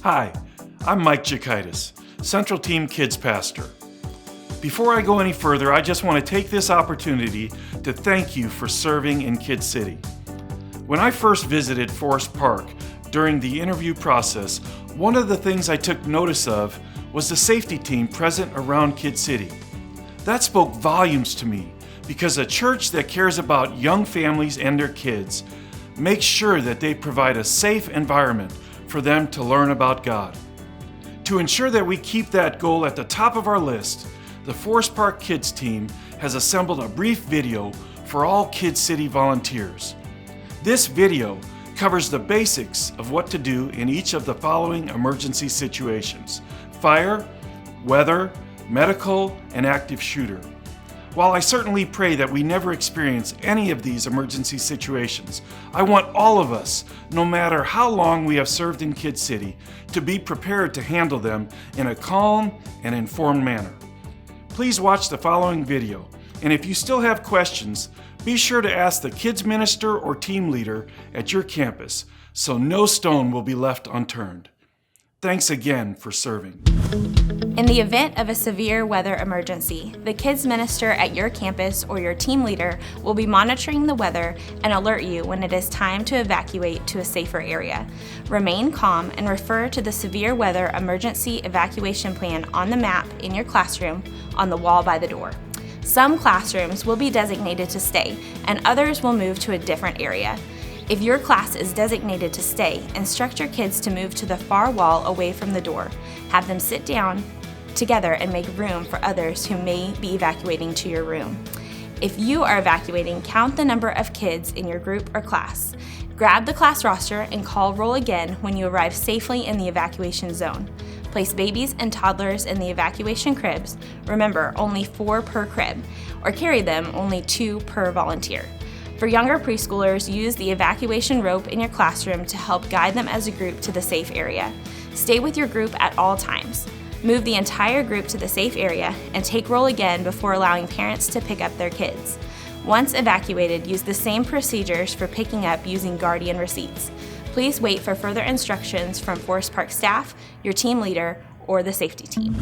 Hi, I'm Mike Jakaitis, Central Team Kids Pastor. Before I go any further, I just want to take this opportunity to thank you for serving in Kid City. When I first visited Forest Park during the interview process, one of the things I took notice of was the safety team present around Kid City. That spoke volumes to me because a church that cares about young families and their kids makes sure that they provide a safe environment for them to learn about God. To ensure that we keep that goal at the top of our list, the Forest Park Kids team has assembled a brief video for all Kid City volunteers. This video covers the basics of what to do in each of the following emergency situations: fire, weather, medical, and active shooter. While I certainly pray that we never experience any of these emergency situations, I want all of us, no matter how long we have served in Kid City, to be prepared to handle them in a calm and informed manner. Please watch the following video, and if you still have questions, be sure to ask the kids minister or team leader at your campus so no stone will be left unturned. Thanks again for serving. In the event of a severe weather emergency, the kids minister at your campus or your team leader will be monitoring the weather and alert you when it is time to evacuate to a safer area. Remain calm and refer to the severe weather emergency evacuation plan on the map in your classroom on the wall by the door. Some classrooms will be designated to stay and others will move to a different area. If your class is designated to stay, instruct your kids to move to the far wall away from the door. Have them sit down together and make room for others who may be evacuating to your room. If you are evacuating, count the number of kids in your group or class. Grab the class roster and call roll again when you arrive safely in the evacuation zone. Place babies and toddlers in the evacuation cribs. Remember, only 4 per crib, or carry them only 2 per volunteer. For younger preschoolers, use the evacuation rope in your classroom to help guide them as a group to the safe area. Stay with your group at all times. Move the entire group to the safe area and take roll again before allowing parents to pick up their kids. Once evacuated, use the same procedures for picking up using Guardian receipts. Please wait for further instructions from Forest Park staff, your team leader, or the safety team.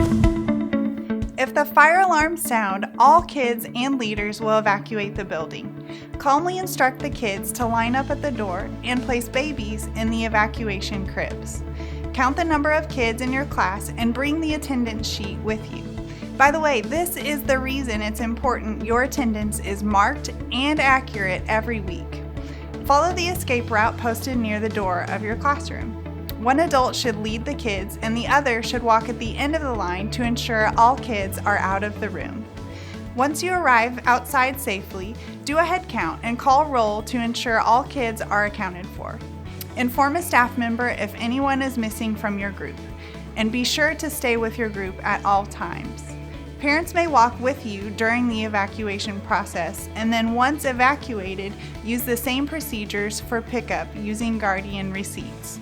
If the fire alarms sound, all kids and leaders will evacuate the building. Calmly instruct the kids to line up at the door and place babies in the evacuation cribs. Count the number of kids in your class and bring the attendance sheet with you. By the way, this is the reason it's important your attendance is marked and accurate every week. Follow the escape route posted near the door of your classroom. One adult should lead the kids and the other should walk at the end of the line to ensure all kids are out of the room. Once you arrive outside safely, do a head count and call roll to ensure all kids are accounted for. Inform a staff member if anyone is missing from your group, and be sure to stay with your group at all times. Parents may walk with you during the evacuation process, and then once evacuated, use the same procedures for pickup using Guardian receipts.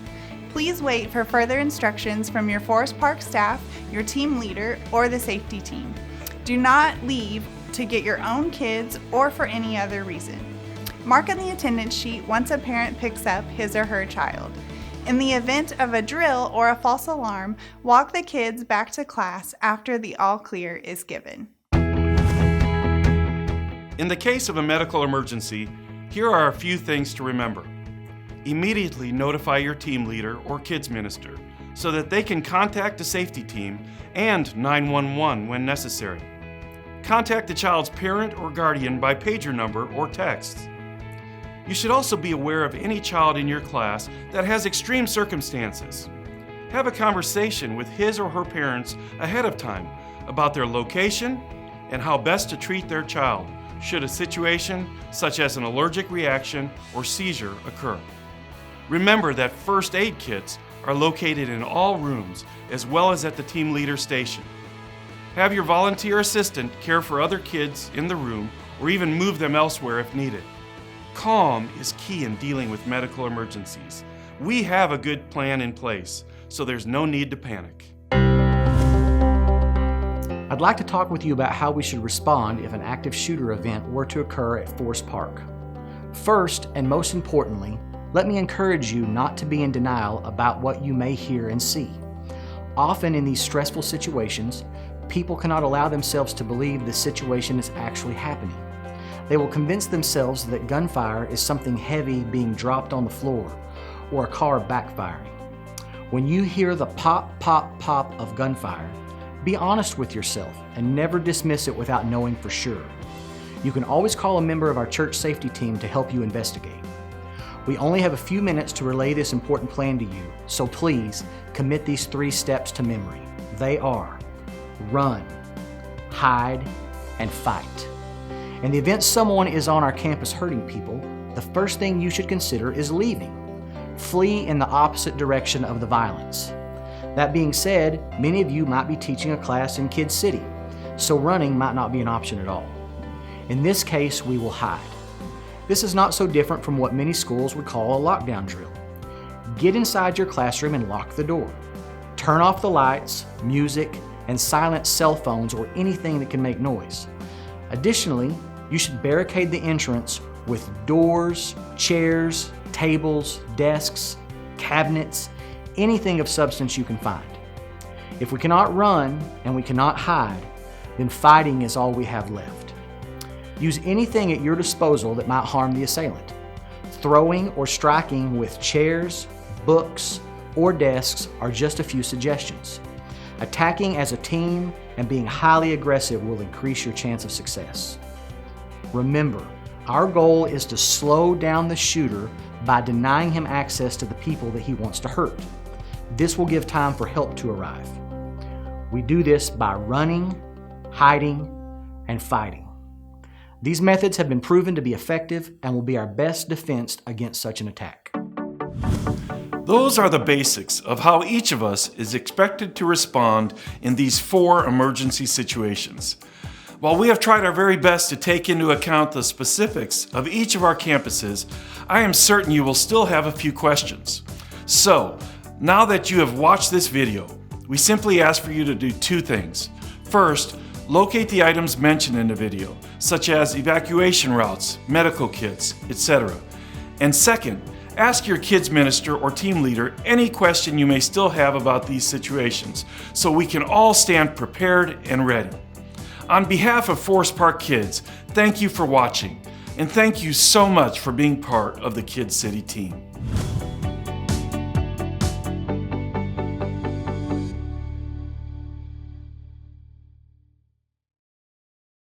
Please wait for further instructions from your Forest Park staff, your team leader, or the safety team. Do not leave to get your own kids or for any other reason. Mark on the attendance sheet once a parent picks up his or her child. In the event of a drill or a false alarm, walk the kids back to class after the all clear is given. In the case of a medical emergency, here are a few things to remember. Immediately notify your team leader or kids minister so that they can contact the safety team and 911 when necessary. Contact the child's parent or guardian by pager number or text. You should also be aware of any child in your class that has extreme circumstances. Have a conversation with his or her parents ahead of time about their location and how best to treat their child should a situation such as an allergic reaction or seizure occur. Remember that first aid kits are located in all rooms as well as at the team leader station. Have your volunteer assistant care for other kids in the room or even move them elsewhere if needed. Calm is key in dealing with medical emergencies. We have a good plan in place, so there's no need to panic. I'd like to talk with you about how we should respond if an active shooter event were to occur at Forest Park. First, and most importantly, let me encourage you not to be in denial about what you may hear and see. Often in these stressful situations, people cannot allow themselves to believe the situation is actually happening. They will convince themselves that gunfire is something heavy being dropped on the floor or a car backfiring. When you hear the pop, pop, pop of gunfire, be honest with yourself and never dismiss it without knowing for sure. You can always call a member of our church safety team to help you investigate. We only have a few minutes to relay this important plan to you, so please commit these 3 steps to memory. They are: run, hide, and fight. In the event someone is on our campus hurting people, the first thing you should consider is leaving. Flee in the opposite direction of the violence. That being said, many of you might be teaching a class in Kid City, so running might not be an option at all. In this case, we will hide. This is not so different from what many schools would call a lockdown drill. Get inside your classroom and lock the door. Turn off the lights, music, and silence cell phones or anything that can make noise. Additionally, you should barricade the entrance with doors, chairs, tables, desks, cabinets, anything of substance you can find. If we cannot run and we cannot hide, then fighting is all we have left. Use anything at your disposal that might harm the assailant. Throwing or striking with chairs, books, or desks are just a few suggestions. Attacking as a team and being highly aggressive will increase your chance of success. Remember, our goal is to slow down the shooter by denying him access to the people that he wants to hurt. This will give time for help to arrive. We do this by running, hiding, and fighting. These methods have been proven to be effective and will be our best defense against such an attack. Those are the basics of how each of us is expected to respond in these 4 emergency situations. While we have tried our very best to take into account the specifics of each of our campuses, I am certain you will still have a few questions. So, now that you have watched this video, we simply ask for you to do 2 things. First, locate the items mentioned in the video, such as evacuation routes, medical kits, etc. And second, ask your kids minister or team leader any question you may still have about these situations, so we can all stand prepared and ready. On behalf of Forest Park Kids, thank you for watching, and thank you so much for being part of the Kid City team.